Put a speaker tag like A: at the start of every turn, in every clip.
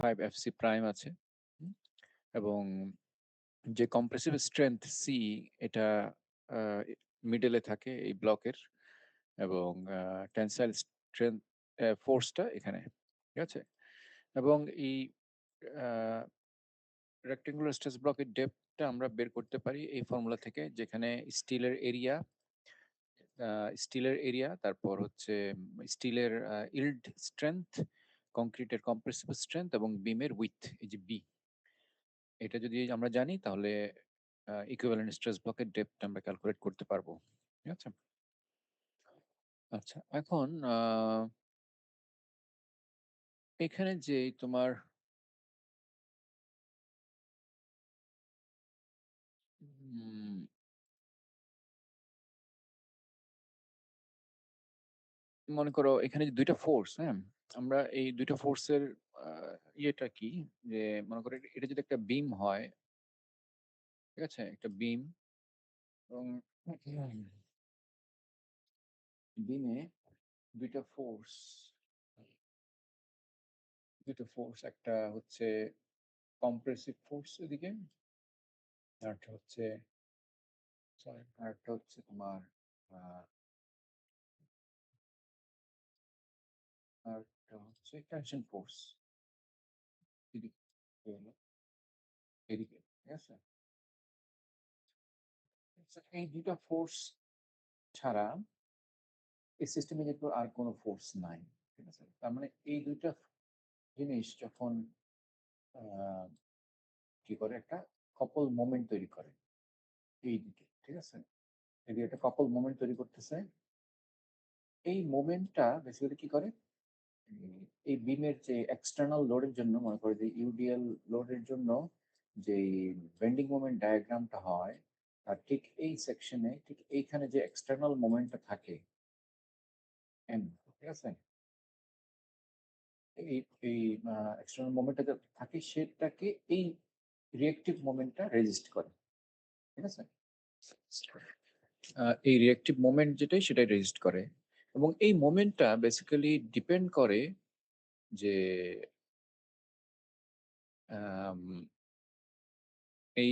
A: 0.5 FC prime আছে, এবং যে কম্প্রেসিভ স্ট্রেংথ সি, এটা মিডলে থাকে এই ব্লকের, এবং টেন্সাইল স্ট্রেংথ ফোর্সটা এখানে, ঠিক আছে। এবং এই রেক্টেঙ্গুলার স্ট্রেস ব্লকের ডেপথটা আমরা বের করতে পারি এই ফর্মুলা থেকে, যেখানে স্টিলের এরিয়া, তারপর হচ্ছে স্টিলের ইল্ড স্ট্রেংথ, কংক্রিটের কম্প্রেসিভ স্ট্রেংথ এবং বিমের উইথ, এই যে বি, এটা যদি আমরা জানি তাহলে ইকুইভ্যালেন্ট স্ট্রেস ব্লকের ডেপথ আমরা ক্যালকুলেট করতে পারবো, ঠিক আছে। আচ্ছা, এখন এখানে যে তোমার মনে করো এখানে যে দুইটা ফোর্স, হ্যাঁ, আমরা এই দুইটা ফোর্সের ইয়েটা কি, যে মনে করো এটা যদি একটা বিম হয়, ঠিক আছে, একটা বিম, এবং বিমে দুইটা ফোর্স, একটা হচ্ছে কম্প্রেসিভ ফোর্স এদিকে, আরেকটা হচ্ছে তোমার আরেকটা হচ্ছে টেনশন ফোর্স এদিকে, এদিকে, ঠিক আছে। আচ্ছা, এই দুইটা ফোর্স ছাড়া এই সিস্টেমে কিন্তু আর কোনো ফোর্স নাই, ঠিক আছে। তার মানে এই দুইটা জিনিস যখন আহ, কি করে, একটা কপল মোমেন্ট তৈরি করে এই দিকে, ঠিক আছে। এদিকে একটা কপল মোমেন্ট তৈরি করতেছে। এই মোমেন্টটা বেসিক্যালি কি করে, এই বিমের যে এক্সটার্নাল লোডের জন্য, মনে করে যে ইউডিএল লোডের জন্য যে বেন্ডিং মোমেন্ট ডায়াগ্রামটা হয়, আর ঠিক এই সেকশনে, ঠিক এইখানে যে এক্সটার্নাল মোমেন্টটা থাকে এম, ঠিক আছে, এই এই এক্সটার্নাল মোমেন্টটা থাকে, সেটাকে এই রিয়েক্টিভ মোমেন্টটা রেজিস্ট করে, ঠিক আছে। এই রিয়েক্টিভ মোমেন্ট যেটাই, সেটাই রেজিস্ট করে, এবং এই মোমেন্টটা বেসিক্যালি ডিপেন্ড করে যে আম, এই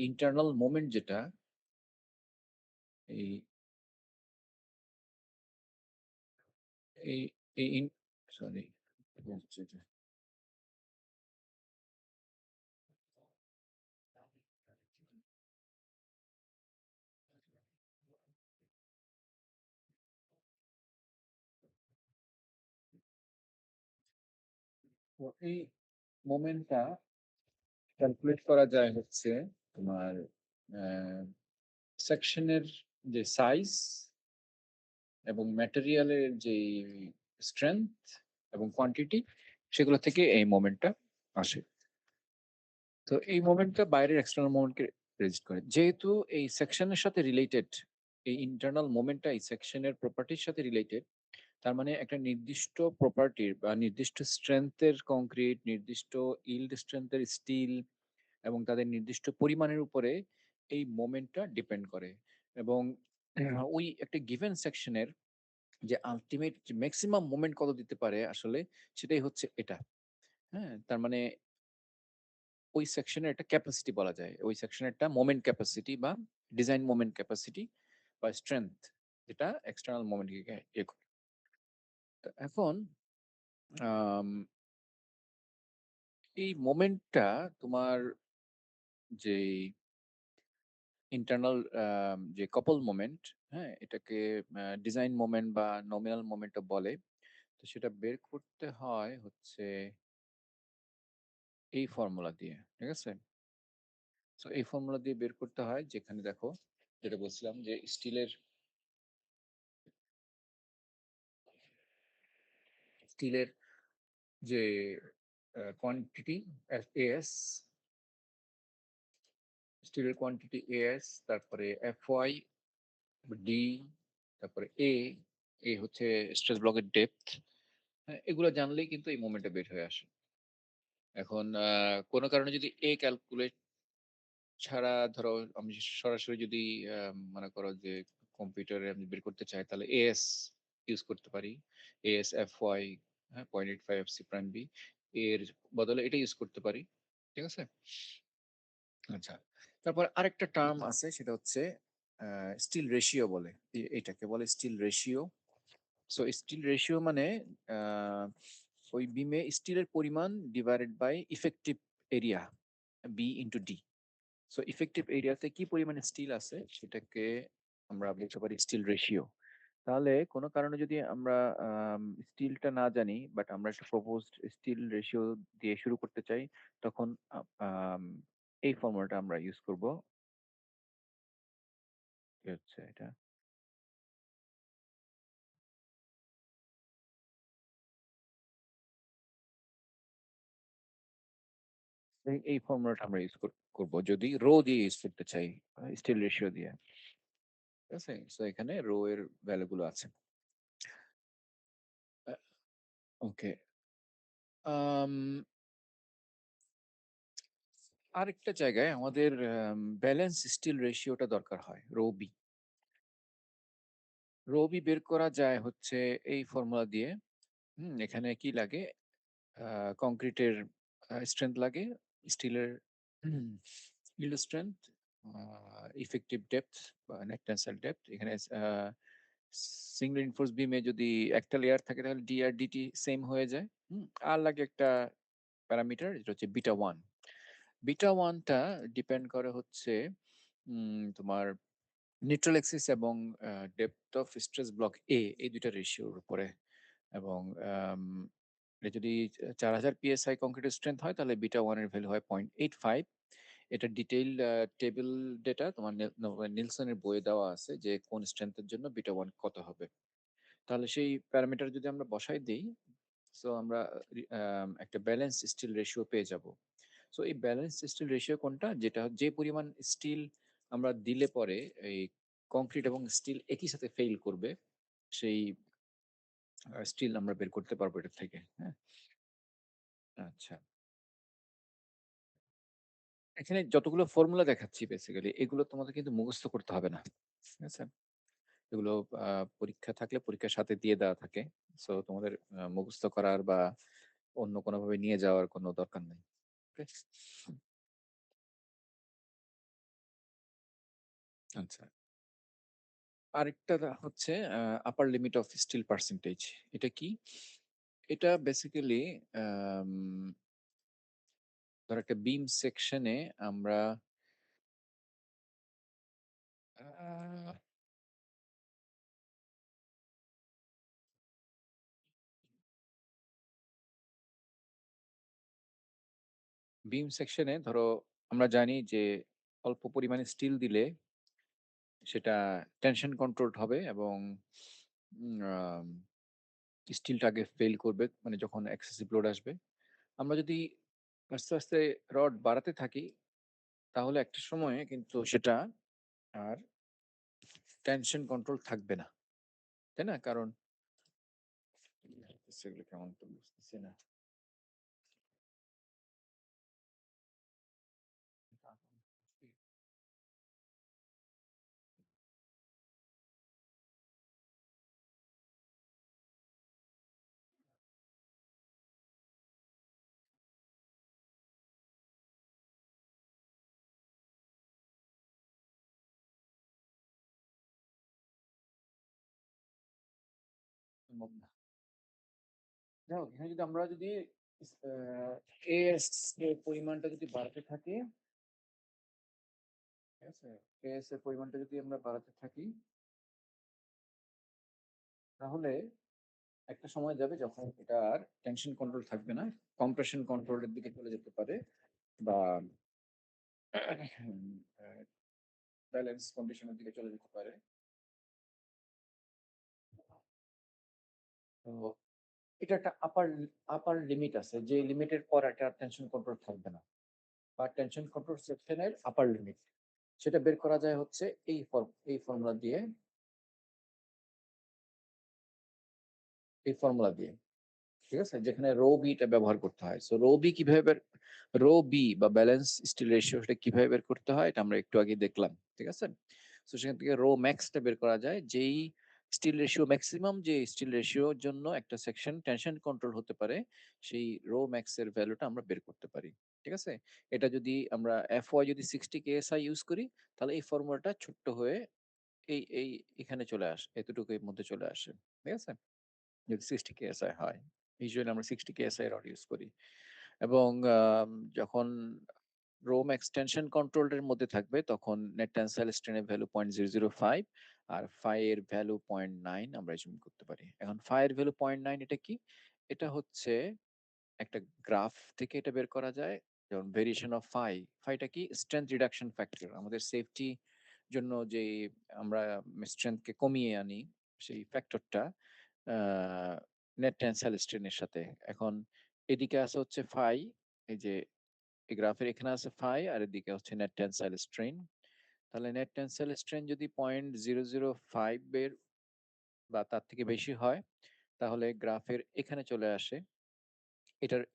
A: ইন্টারনাল মোমেন্ট যেটা, এই এই এই সরি, এই মোমেন্টটা ক্যালকুলেট করা যায় হচ্ছে তোমার সেকশনের যে সাইজ এবং ম্যাটেরিয়ালের যে স্ট্রেংথ এবং কোয়ান্টিটি, সেগুলো থেকে এই মোমেন্টটা আসে। তো এই মোমেন্টটা বাইরের এক্সটার্নাল মোমেন্টকে রেজিস্ট করে, যেহেতু এই সেকশনের সাথে রিলেটেড, এই ইন্টারনাল মোমেন্টটা এই সেকশনের প্রপার্টির সাথে রিলেটেড, তার মানে একটা নির্দিষ্ট প্রপার্টির বা নির্দিষ্ট স্ট্রেংথের কংক্রিট, নির্দিষ্ট ইল্ড স্ট্রেংথের স্টিল, এবং তাদের নির্দিষ্ট পরিমাণের উপরে এই মোমেন্টটা ডিপেন্ড করে। এবং ওই একটা গিভেন সেকশনের যে আলটিমেট ম্যাক্সিমাম মোমেন্ট কত দিতে পারে আসলে, সেটাই হচ্ছে এটা। হ্যাঁ, তার মানে ওই সেকশনের একটা ক্যাপাসিটি বলা যায়, ওই সেকশনের একটা মোমেন্ট ক্যাপাসিটি বা ডিজাইন মোমেন্ট ক্যাপাসিটি বা স্ট্রেংথ, যেটা এক্সটার্নাল মোমেন্টকে ইয়ে করে। তো এখন আম, এই মোমেন্টটা তোমার যে ইন্টারনাল যে কপল মোমেন্ট, হ্যাঁ, এটাকে ডিজাইন মোমেন্ট বা নমিনাল মোমেন্টও বলে। তো সেটা বের করতে হয় হচ্ছে এই ফর্মুলা দিয়ে, ঠিক আছে। তো এই ফর্মুলা দিয়ে বের করতে হয়, যেখানে দেখো, যেটা বলছিলাম যে স্টিলের যে কোয়ান্টিটি এস, স্টিলের কোয়ান্টিটি এস, তারপরে এফ ওয়াই, ডি, তারপরে এ, এ হচ্ছে স্ট্রেস ব্লকের ডেপথ। এগুলো জানলেই কিন্তু এই মোমেন্টটা বের হয়ে আসে। এখন কোনো কারণে যদি এ ক্যালকুলেট ছাড়া, ধরো আমি সরাসরি যদি মনে করো যে কম্পিউটারে আমি বের করতে চাই, তাহলে এস ইউজ করতে পারি, এস এফ ওয়াই, হ্যাঁ, 0.85 FC প্রাইম বি। এর বদলে এটা ইউজ করতে পারি। ঠিক আছে? আচ্ছা। তারপর আরেকটা টার্ম আছে, সেটা হচ্ছে স্টিল রেশিও বলে। এটাকে বলে steel ratio. So steel ratio মানে আহ, ওই বিমে স্টিলের পরিমাণ divided by effective area, B into D. So effective এরিয়াতে কি পরিমাণে স্টিল আছে সেটাকে আমরা বলতে পারি স্টিল রেশিও। তাহলে কোনো কারণে যদি আমরা স্টিলটা না জানি, বাট আমরা একটা প্রপোজড স্টিল রেশিও দিয়ে শুরু করতে চাই, তখন আম, এই ফর্মুলাটা আমরা ইউজ করব। কি হচ্ছে এটা? এই ফর্মুলাটা আমরা ইউজ করব যদি রো দিয়ে ইউজ করতে চাই, স্টিল রেশিও দিয়ে। ঠিক আছে? সো এখানে রো এর ভ্যালু গুলো আছে। ওকে। আরেকটা জায়গায় আমাদের ব্যালেন্স স্টিল রেশিওটা দরকার হয়, রো বি। রো বি বের করা যায় হচ্ছে এই ফর্মুলা দিয়ে। এখানে কি লাগে? কংক্রিটের স্ট্রেংথ লাগে, স্টিলের ইল্ড স্ট্রেংথ, ইফেক্টিভ ডেপথ বা নেট টেনসাইল ডেপথ। এখানে সিঙ্গল রিইনফোর্স বিমে যদি একটা লেয়ার থাকে তাহলে ডি আর ডিটি সেম হয়ে যায়। আর লাগে একটা প্যারামিটার, যেটা হচ্ছে বিটা ওয়ান। বিটা ওয়ানটা ডিপেন্ড করে হচ্ছে তোমার নিউট্রাল এক্সিস এবং ডেপথ অফ স্ট্রেস ব্লক এ, এই দুইটা রেশিওর উপরে। এবং এটা যদি 4000 পিএসআই কংক্রিটের স্ট্রেংথ হয় তাহলে বিটা ওয়ানের ভ্যালু হয় 0.85। এটা ডিটেইল টেবিল ডেটা তোমার নিলসনের বইয়ে দেওয়া আছে যে কোন স্ট্রেংথের জন্য বিটা ওয়ান কত হবে। তাহলে সেই প্যারামিটার যদি আমরা বসাই দিই, সো আমরা একটা ব্যালেন্স স্টিল রেশিও পেয়ে যাব। সো এই ব্যালেন্স স্টিল রেশিও কোনটা? যেটা যে পরিমাণ স্টিল আমরা দিলে পরে এই কংক্রিট এবং স্টিল একই সাথে ফেইল করবে, সেই স্টিল আমরা বের করতে পারবো এটা থেকে। হ্যাঁ। আচ্ছা, এখানে যতগুলো ফর্মুলা দেখাচ্ছি বেসিক্যালি এগুলো তোমাদের কিন্তু মুখস্থ করতে হবে না। ঠিক আছে? এগুলো পরীক্ষা থাকলে পরীক্ষার সাথে দিয়ে দেওয়া থাকে। সো তোমাদের মুখস্থ করার বা অন্য কোনো ভাবে নিয়ে যাওয়ার কোনো দরকার নেই। Okay? আচ্ছা। আরেকটা হচ্ছে upper limit of steel percentage. এটা কি? এটা বেসিক্যালি ধর একটা বিম সেকশনে আমরা বিম সেকশনে ধরো আমরা জানি যে অল্প পরিমাণে স্টিল দিলে সেটা টেনশন কন্ট্রোলড হবে এবং স্টিলটা আগে ফেল করবে, মানে যখন এক্সেসিভ লোড আসবে। আমরা যদি আস্তে আস্তে রড বাড়াতে থাকি তাহলে একটা সময়ে কিন্তু সেটা আর টেনশন কন্ট্রোল থাকবে না, তাই না? কারণ সেগুলো কেমন তো বুঝতেছি না। সম্ভব না। দেখো এখানে যদি আমরা যদি এস এর পরিমাণটা যদি বাড়াতে থাকি, ঠিক আছে, এস এর পরিমাণটা যদি আমরা বাড়াতে থাকি তাহলে একটা সময় যাবে যখন এটা আর টেনশন কন্ট্রোল থাকবে না, কম্প্রেশন কন্ট্রোলের দিকে চলে যেতে পারে, বা ব্যালেন্স কন্ডিশনের দিকে চলে যেতে পারে। তো এটা একটা আপার লিমিট আছে, যে লিমিটের পর একটা টেনশন কন্ট্রোল থাকবে না, বা টেনশন কন্ট্রোল সেকশনের আপার লিমিট। সেটা বের করা যায় হচ্ছে এই ফর্মুলা দিয়ে, এই ফর্মুলা দিয়ে। ঠিক আছে? যেখানে রো বিটা ব্যবহার করতে হয়। সো রো বি কিভাবে রো বি বা ব্যালেন্স স্টিল রেশিও সেটা কিভাবে বের করতে হয় এটা আমরা একটু আগে দেখলাম। ঠিক আছে? তো সেখান থেকে রো ম্যাক্সটা বের করা যায়, যেই স্টিল রেশিও ম্যাক্সিমাম যে স্টিল রেশিওর জন্য একটা সেকশন টেনশন কন্ট্রোল হতে পারে, সেই রো ম্যাক্স এর ভ্যালুটা আমরা বের করতে পারি। ঠিক আছে? এটা যদি আমরা FY যদি 60 KSI ইউজ করি, তাহলে এই ফর্মুলাটা ছোট্ট হয়ে এই এখানে চলে আসে, এতটুকু এর মধ্যে চলে আসে। ঠিক আছে? যদি 60 KSI হয়, ইউজুয়ালি আমরা 60 KSI রড ইউজ করি। এবং যখন রোম এক্সটেনশন কন্ট্রোলের মধ্যে থাকবে, তখন নেট টেনসাইল স্ট্রেনের ভ্যালু 0.005 আর ফাই এর ভ্যালু 0.9 আমরা এজুম করতে পারি। এখন ফাই এর ভ্যালু 0.9 এটা কি? এটা হচ্ছে একটা গ্রাফ থেকে এটা বের করা যায়। যেমন ভেরিয়েশন অফ ফাই, ফাইটা কি? Strength reduction factor. আমাদের সেফটি জন্য যে আমরা স্ট্রেংথকে কমিয়ে আনি, সেই ফ্যাক্টরটা নেট টেনসাইল স্ট্রেনের সাথে। এখন এদিকে আছে হচ্ছে ফাই, এই যে এই গ্রাফের এখানে আছে ফাই আর এদিকে হচ্ছে নেট টেনসাইল স্ট্রেন। তাহলে নেট টেনসাইল স্ট্রেন যদি 0.005 এর বা তার থেকে বেশি হয়, তাহলে গ্রাফের এখানে চলে আসে।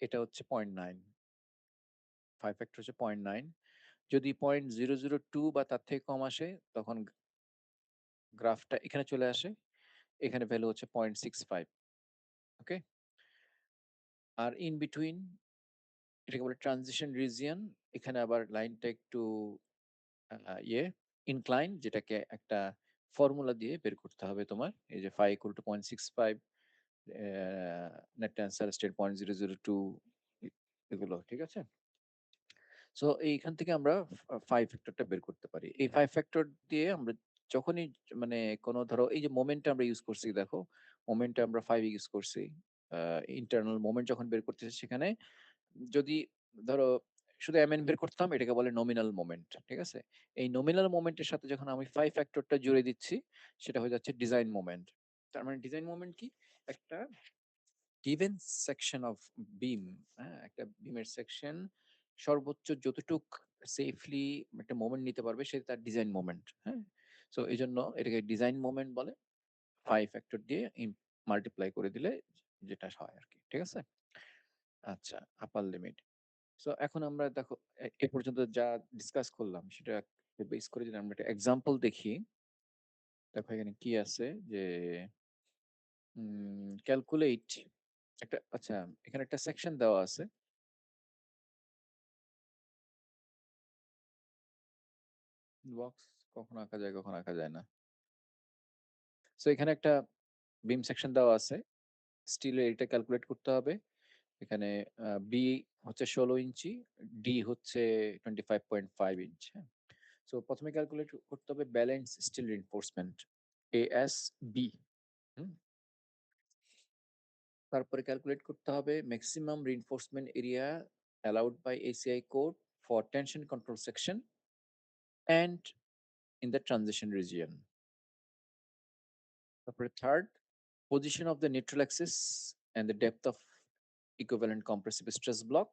A: এটা হচ্ছে 0.9, ফাইভ ফ্যাক্টর হচ্ছে 0.9। যদি 0.002 বা তার থেকে কম আসে, তখন গ্রাফটা এখানে চলে আসে, এখানে ভ্যালু হচ্ছে 0.65। ওকে? আর ইন বিটুইন এটাকে বলে ট্রানজিশন রিজিয়ন। এখানে আবার লাইনটা একটু ইয়ে ইনক্লাইন, যেটাকে একটা ফর্মুলা দিয়ে বের করতে হবে তোমার। এই যে phi equal to 0.65, net tensile strain 0.002, এগুলো ঠিক আছে। সো এইখান থেকে আমরা ফাইভ ফ্যাক্টরটা বের করতে পারি। এই ফাইভ ফ্যাক্টর দিয়ে আমরা যখনই মানে কোনো ধরো এই যে মোমেন্টটা আমরা ইউজ করছি, দেখো মোমেন্টটা আমরা ফাইভ ইউজ করছি। ইন্টারনাল মোমেন্ট যখন বের করতেছি, সেখানে যদি ধরো শুধু এমএন বের করতাম, এটাকে বলে নমিনাল মোমেন্ট। ঠিক আছে? এই নমিনাল মোমেন্টের সাথে যখন আমি ফাইভ ফ্যাক্টরটা জুড়ে দিচ্ছি, সেটা হয়ে যাচ্ছে ডিজাইন মোমেন্ট। তার মানে ডিজাইন মোমেন্ট কি? একটা গিভেন সেকশন অফ বিম, হ্যাঁ, একটা বিমের সেকশন সর্বোচ্চ যতটুক সেফলি একটা মোমেন্ট নিতে পারবে, সেটা তার ডিজাইন মোমেন্ট। হ্যাঁ, সো এই জন্য এটাকে ডিজাইন মোমেন্ট বলে। ফাইভ ফ্যাক্টর দিয়ে মাল্টিপ্লাই করে দিলে যেটা হয় আর কি। ঠিক আছে? আচ্ছা, আপার লিমিট। সো এখন আমরা দেখো এ পর্যন্ত যা ডিসকাস করলাম, সেটা বেস করে যদি আমরা একটা এক্সাম্পল দেখি। দেখো এখানে কি আছে যে ক্যালকুলেট একটা, আচ্ছা এখানে একটা সেকশন দেওয়া আছে। বক্স কখন আঁকা যায়, কখন আঁকা যায় না। সো এখানে একটা বিম সেকশন দেওয়া আছে, স্টিলের, এটা ক্যালকুলেট করতে হবে। এখানে বি হচ্ছে 16 ইঞ্চি, ডি হচ্ছে 25.5 ইঞ্চ। হ্যাঁ, সো প্রথমে ক্যালকুলেট করতে হবে ব্যালেন্স স্টিল রিনফোর্সমেন্ট, ASB। তারপরে ক্যালকুলেট করতে হবে maximum reinforcement area allowed by ACI code for tension control section and in the transition region. তারপরে third, position of the neutral axis and the depth of equivalent compressive stress block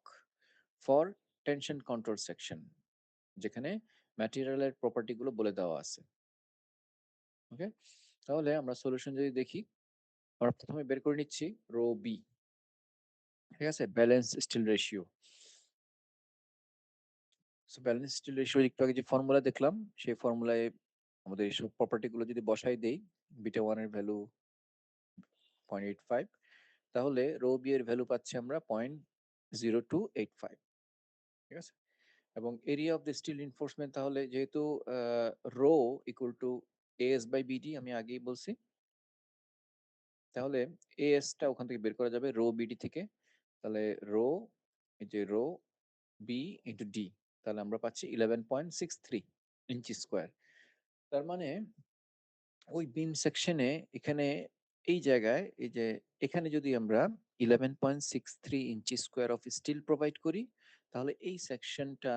A: for tension control section, যেখানে ম্যাটেরিয়ালের property গুলো বলে দেওয়া আছে। ওকে, তাহলে আমরা solution যদি দেখি, আমরা প্রথমে বের করে নিচ্ছি রো বি। ঠিক আছে? Balance steel ratio. So balance steel ratio একটু আগে যে ফর্মুলা দেখলাম, সেই ফর্মুলায় আমাদের এইসব প্রপার্টি গুলো যদি বসাই দেই, বিটা ওয়ান এর ভ্যালু 0.85, তাহলে রো বি এর ভ্যালু পাচ্ছি আমরা 0.0285। ঠিক আছে? এবং area of the steel reinforcement, তাহলে যেহেতু rho equal to AS by BD, আমি আগেই বলছি, তাহলে এএস টা ওখান থেকে বের করা যাবে রো বিডি থেকে। তাহলে রো, এই যে রো বি ইন্টু ডি, তাহলে আমরা পাচ্ছি 11.63 ইঞ্চি স্কোয়ার। তার মানে ওই বিম সেকশনে এখানে এই জায়গায়, এই যে এখানে যদি আমরা 11.63 ইঞ্চি স্কোয়ার অফ স্টিল প্রোভাইড করি, তাহলে এই সেকশনটা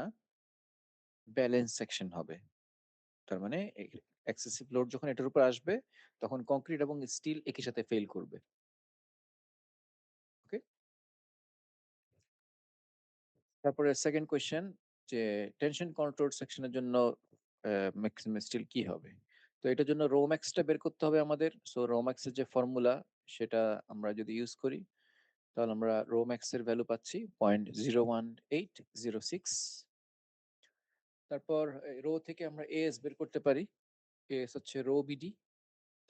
A: ব্যালেন্স সেকশন হবে। তার মানে এক্সেসিভ লোড যখন এটার উপর আসবে, তখন কংক্রিট এবং স্টিল একই সাথে ফেল করবে। ওকে, তারপরে সেকেন্ড কোয়েশ্চেন, যে টেনশন কন্ট্রোল সেকশনের জন্য ম্যাক্সিমাম স্টিল কি হবে। তো এটার জন্য রোম্যাক্সটা বের করতে হবে আমাদের। সো রোম্যাক্সের যে ফর্মুলা, সেটা আমরা যদি ইউজ করি, তাহলে আমরা রোম্যাক্স এর ভ্যালু পাচ্ছি 0.01806। তারপর রো থেকে আমরা এএস বের করতে পারি। এএস হচ্ছে রো বিডি,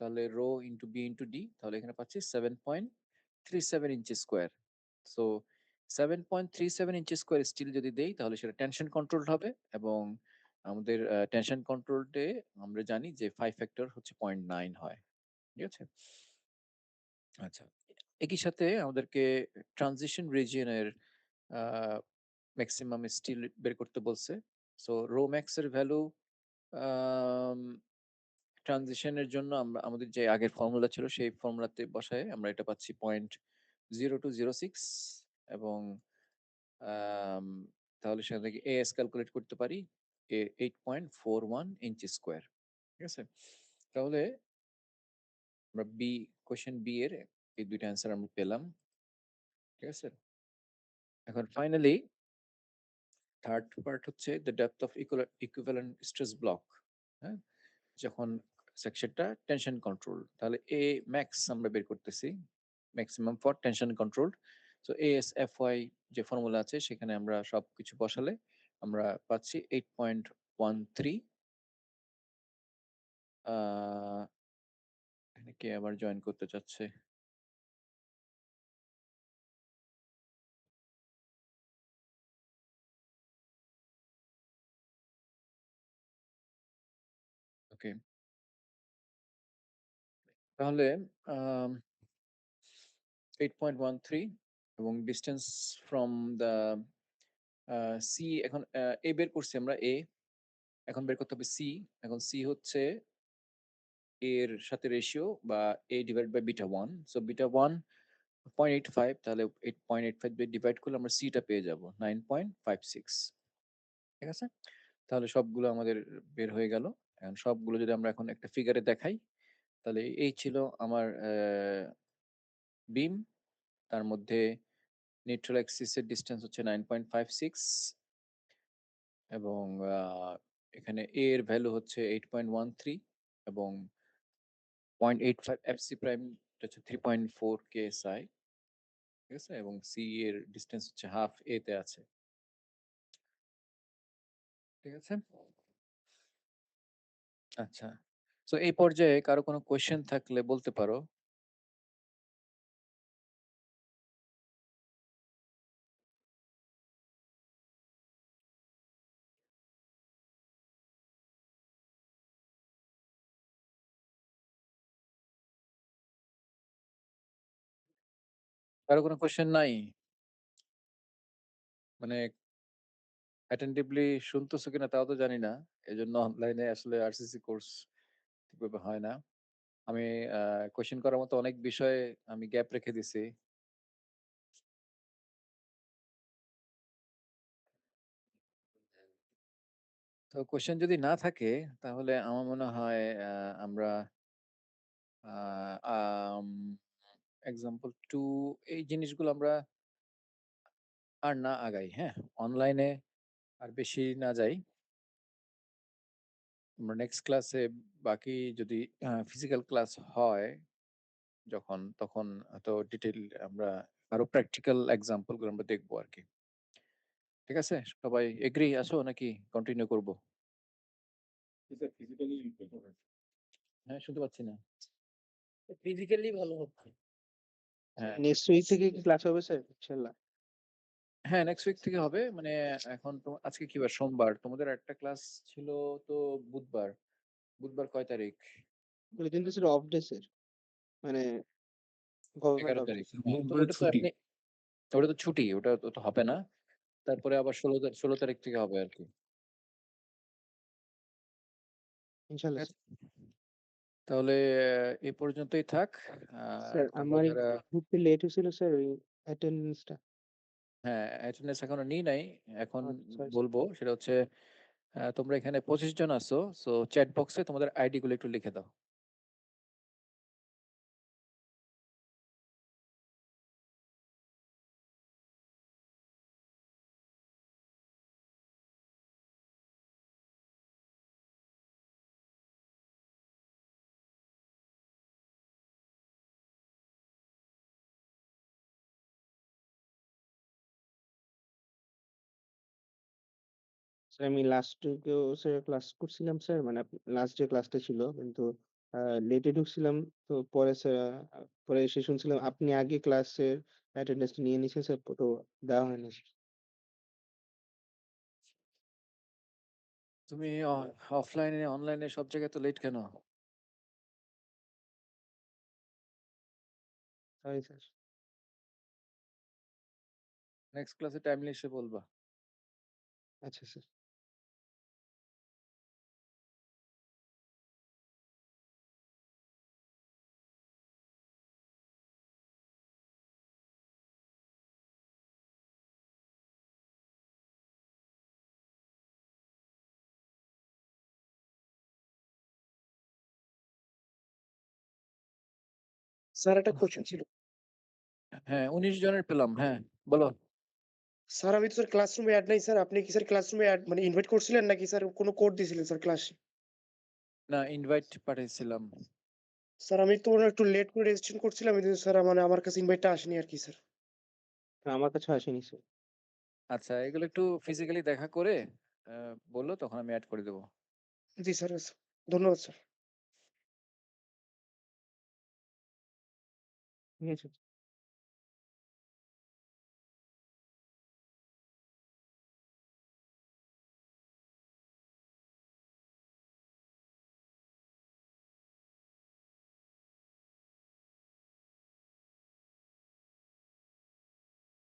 A: তাহলে rho into B into D, তাহলে এখানে পাচ্ছি 7.37 inch square. So 7.37 inch square steel যদি দেই তাহলে সেটা টেনশন কন্ট্রোল হবে, এবং আমাদের টেনশন কন্ট্রোলডে আমরা জানি যে 5 ফ্যাক্টর হচ্ছে 0.9 হয়। ঠিক আছে, আচ্ছা। একই সাথে আমাদেরকে ট্রানজিশন রিজিয়নের ম্যাক্সিমাম স্টিল বের করতে বলছে। সো রো ম্যাক্স এর ভ্যালু ট্রানজিশনের জন্য আমরা আমাদের যে আগের ফর্মুলা ছিল সেই ফর্মুলাতে বসায় আমরা এটা পাচ্ছি 0.0206, এবং আম, তাহলে সেখান থেকে এস ক্যালকুলেট করতে পারি 8.41 ইঞ্চি স্কোয়ার। ঠিক আছে, তাহলে আমরা বি, কোশ্চেন বি এর এই দুইটা অ্যান্সার আমরা পেলাম। ঠিক আছে, এখন ফাইনালি থার্ড পার্ট হচ্ছে the depth of equivalent stress block. হ্যাঁ, যখন সেকশনটা টেনশন কন্ট্রোল, তাহলে এ ম্যাক্স আমরা বের করতেছি, maximum for tension control. So S F Y যে ফর্মুলা আছে সেখানে আমরা সবকিছু বসালে আমরা পাচ্ছি 8.13। এখানে কে আবার জয়েন করতে চাচ্ছে? ওকে, তাহলে 8.13 এবং ডিস্টেন্স ফ্রম দ্য সি, এখন এ বের করছি আমরা, এ এখন বের করতে হবে সি। এখন সি হচ্ছে এর সাথে রেশিও বা A divide by beta one. So beta one 0.85, তাহলে 8.85 দিয়ে ডিভাইড করলে আমরা সিটা পেয়ে যাব 9.56। ঠিক আছে, তাহলে সবগুলো আমাদের বের হয়ে গেল। এখন সবগুলো যদি আমরা এখন একটা ফিগারে দেখাই, তাহলে এই ছিল আমার বিম, তার মধ্যে নিউট্রাল অ্যাক্সিসের ডিস্টেন্স হচ্ছে 9.56, এবং এখানে এ এর ভ্যালু হচ্ছে 8.13, এবং 0.85 এফসি প্রাইম হচ্ছে 3.4 কেএসআই। ঠিক আছে, এবং সি এর ডিস্টেন্স হচ্ছে হাফ এ তে আছে। ঠিক আছে, আচ্ছা। তো এই পর্যায়ে কারো কোনো কোয়েশ্চেন থাকলে বলতে পারো। কারো কোনো কোয়েশ্চেন নাই? মানে অ্যাটেন্টিভলি শুনতেছো কিনা তাও তো জানি না, এই জন্য অনলাইনে আসলে আরসিসি কোর্স ঠিকভাবে হয় না। আমি কোয়েশ্চেন করার মতো অনেক বিষয়ে আমি গ্যাপ রেখে দিছি। তো কোয়েশ্চেন যদি না থাকে তাহলে আমার মনে হয় আমরা এক্সাম্পল টু এই জিনিসগুলো আমরা আর না আগাই। হ্যাঁ, অনলাইনে আর বেশি না যাই, আমরা নেক্সট ক্লাসে বাকি যদি ফিজিক্যাল ক্লাস হয় যখন, তখন তো ডিটেইল আমরা আরো প্র্যাকটিক্যাল এক্সাম্পল গুলো আমরা দেখবো আর কি। ঠিক আছে, সবাই এগ্রি আছো নাকি কন্টিনিউ করব? হ্যাঁ, শুনতে পাচ্ছি না।
B: ফিজিক্যালি ভালো হচ্ছে।
A: হ্যাঁ,
C: নেক্সট উইক থেকে কি ক্লাস হবে স্যার ইনশাআল্লাহ?
A: হ্যাঁ, নেক্সট উইক থেকে হবে। মানে এখন তো আজকে কি বার? সোমবার। তোমাদের একটা ক্লাস ছিল তো বুধবার। বুধবার কয় তারিখ?
C: বলে কিন্তু স্যার অফ ডে স্যার, মানে গভর্নমেন্ট
A: 11
C: অফ ডে।
A: তারিখ। হ্যাঁ, তো ওটা তো আপনি, ওটা তো ছুটি, ওটা তো হবে না। তারপরে আবার 16 তারিখ থেকে হবে আর কি।
C: ইনশাআল্লাহ
A: ঠিক আছে?
C: স্যার।
A: তাহলে এই পর্যন্তই থাক।
C: স্যার
A: তোমরা
C: আমার
A: যারা,
C: একটু লেট হয়েছিল স্যার, ওই অ্যাটেন্ডেন্সটা।
A: হ্যাঁ, অ্যাটেন্ডেন্স এখনো নিই নাই, এখন
C: আচ্ছা
A: বলবো। সেটা হচ্ছে তোমরা এখানে 25 জন আছো, সো চ্যাট বক্সে তোমাদের আইডি গুলো একটু লিখে দাও।
C: স্যার আমি লাস্ট উইকেও স্যার ক্লাস করছিলাম স্যার, মানে লাস্ট যে ক্লাসটা ছিল, কিন্তু লেটে ঢুকছিলাম। তো পরে স্যার পরে এসে শুনছিলাম আপনি আগে ক্লাসের অ্যাটেন্ডেন্সটা নিয়ে নিছেন স্যার, তো দেওয়া হয়নি।
A: তুমি অফলাইনে, অনলাইনে সব জায়গায় তো লেট কেন?
C: Sorry sir.
A: নেক্সট ক্লাসে টাইমলি এসে বলবা।
C: আচ্ছা স্যার।
B: স্যার একটা কোয়েশ্চেন ছিল।
A: হ্যাঁ, ১৯ জনের পেলাম। হ্যাঁ, বলো।
B: স্যার আমি তো স্যার ক্লাসরুমে এড নাই স্যার। আপনি কি স্যার ক্লাসরুমে এড মানে ইনভাইট করছিলেন নাকি স্যার কোনো কোড দিয়েছিলেন স্যার ক্লাসে?
A: না, ইনভাইট পাঠাইছিলাম।
B: স্যার আমি তো মনে হয় একটু লেট করে রেজিস্ট্রেশন করছিলাম। এজন্য স্যার মানে আমার কাছে ইনভাইটটা আসেনি আরকি স্যার।
C: আমার কাছেও আসেনি স্যার।
A: আচ্ছা, এগুলো একটু ফিজিক্যালি দেখা করে বললো, তখন আমি এড করে দেবো।
B: জি স্যার, ধন্যবাদ স্যার।
C: ঠিক আছে।